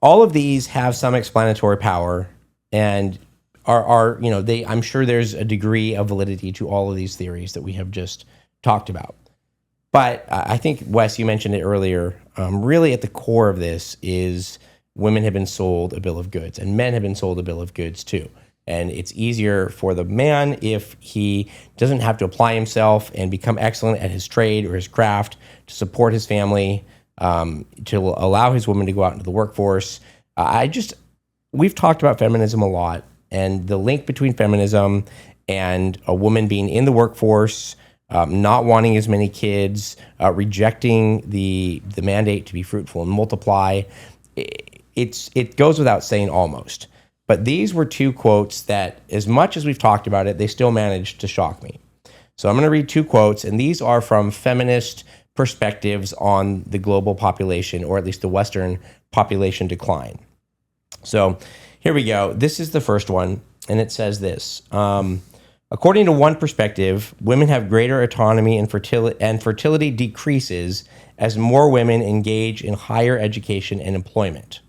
all of these have some explanatory power and are I'm sure there's a degree of validity to all of these theories that we have just talked about. But I think, Wes, you mentioned it earlier, really at the core of this is women have been sold a bill of goods and men have been sold a bill of goods too. And it's easier for the man if he doesn't have to apply himself and become excellent at his trade or his craft to support his family, to allow his woman to go out into the workforce. We've talked about feminism a lot, and the link between feminism and a woman being in the workforce, not wanting as many kids, rejecting the mandate to be fruitful and multiply. It goes without saying almost. But these were two quotes that, as much as we've talked about it, they still managed to shock me. So I'm going to read two quotes, and these are from feminist perspectives on the global population, or at least the Western population decline. So here we go. This is the first one, and it says this. According to one perspective, women have greater autonomy and fertility decreases as more women engage in higher education and employment.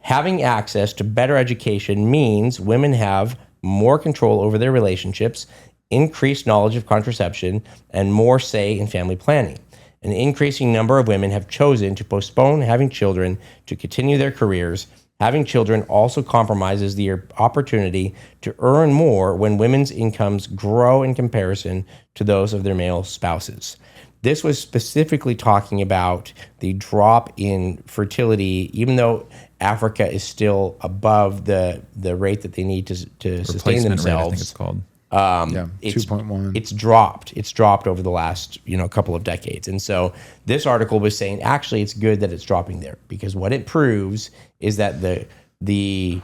Having access to better education means women have more control over their relationships, increased knowledge of contraception, and more say in family planning. An increasing number of women have chosen to postpone having children to continue their careers. Having children also compromises the opportunity to earn more when women's incomes grow in comparison to those of their male spouses. This was specifically talking about the drop in fertility, even though Africa is still above the rate that they need to sustain themselves. Rate, I think it's called. 2.1. It's dropped. It's dropped over the last couple of decades. And so this article was saying actually it's good that it's dropping there, because what it proves is that the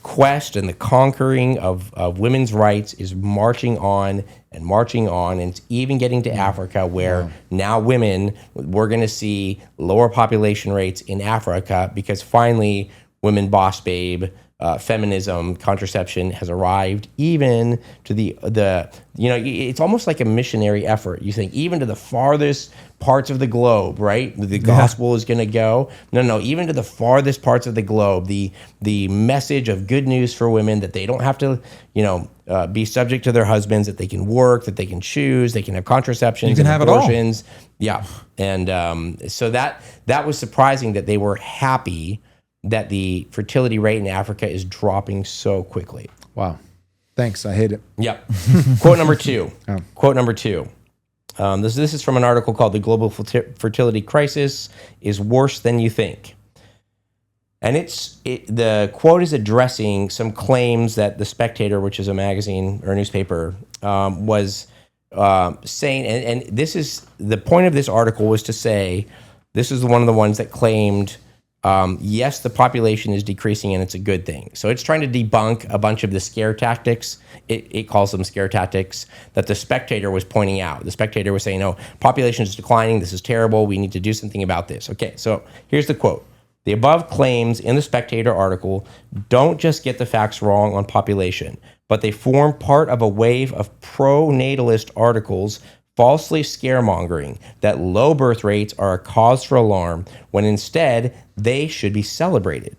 quest and the conquering of women's rights is marching on, and it's even getting to Africa, where now we're going to see lower population rates in Africa, because finally women boss babe, feminism, contraception has arrived even to the it's almost like a missionary effort. You think even to the farthest parts of the globe, right? The gospel is going to go. No, even to the farthest parts of the globe, the message of good news for women, that they don't have to, be subject to their husbands, that they can work, that they can choose, they can have contraception, you can have abortions. It all. Yeah, and so that was surprising that they were happy that the fertility rate in Africa is dropping so quickly. Wow. Thanks. I hate it. Yep. Quote number two. Quote number two. This is from an article called "The Global Fertility Crisis is Worse Than You Think." And the quote is addressing some claims that The Spectator, which is a magazine or a newspaper, was saying, and this is the point of this article, was to say, this is one of the ones that claimed, yes, the population is decreasing and it's a good thing. So it's trying to debunk a bunch of the scare tactics. It calls them scare tactics that The Spectator was pointing out. The Spectator was saying, no, population is declining. This is terrible. We need to do something about this. Okay, so here's the quote. The above claims in the Spectator article don't just get the facts wrong on population, but they form part of a wave of pro-natalist articles falsely scaremongering that low birth rates are a cause for alarm, when instead they should be celebrated.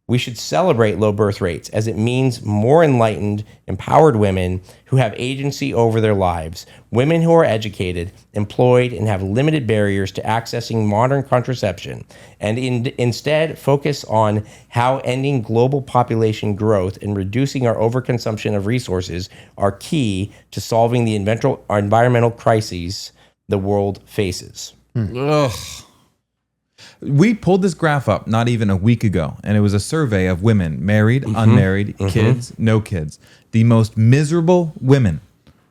We should celebrate low birth rates, as it means more enlightened, empowered women who have agency over their lives, women who are educated, employed, and have limited barriers to accessing modern contraception, and instead focus on how ending global population growth and reducing our overconsumption of resources are key to solving the environmental crises the world faces. Ugh. We pulled this graph up not even a week ago, and it was a survey of women, married, unmarried, kids, no kids. The most miserable women,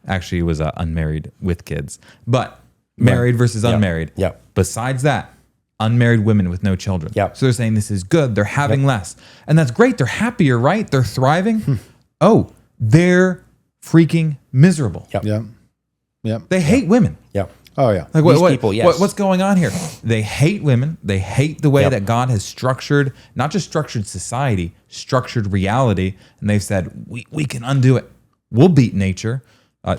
actually it was unmarried with kids, but married versus unmarried. Yep. Besides that, unmarried women with no children. Yep. So they're saying this is good. They're having less. And that's great. They're happier, right? They're thriving. Oh, they're freaking miserable. Yep. They hate women. Yep. Oh, yeah. Like These people, yes. what's going on here? They hate women. They hate the way that God has structured, not just structured society, structured reality. And they've said, we can undo it. We'll beat nature.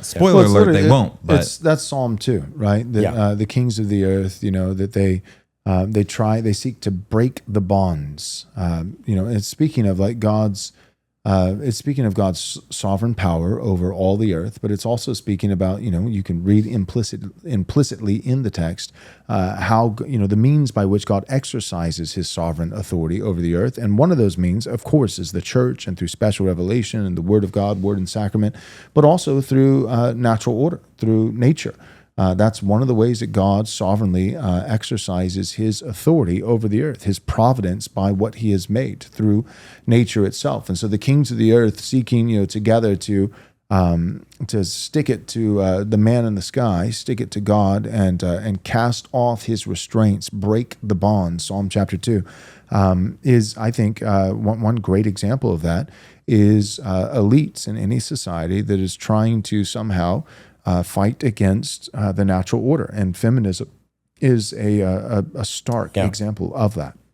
Spoiler alert, they won't. But that's Psalm 2, right? The kings of the earth, that They seek to break the bonds. It's speaking of like it's speaking of God's sovereign power over all the earth, but it's also speaking about, you can read implicitly in the text how, the means by which God exercises his sovereign authority over the earth. And one of those means, of course, is the church and through special revelation and the word of God, word and sacrament, but also through natural order, through nature. That's one of the ways that God sovereignly exercises his authority over the earth, his providence by what he has made through nature itself. And so the kings of the earth seeking, together to stick it to the man in the sky, stick it to God, and cast off his restraints, break the bonds. Psalm chapter 2 is, I think, one great example of that is elites in any society that is trying to somehow fight against the natural order, and feminism is a stark example of that.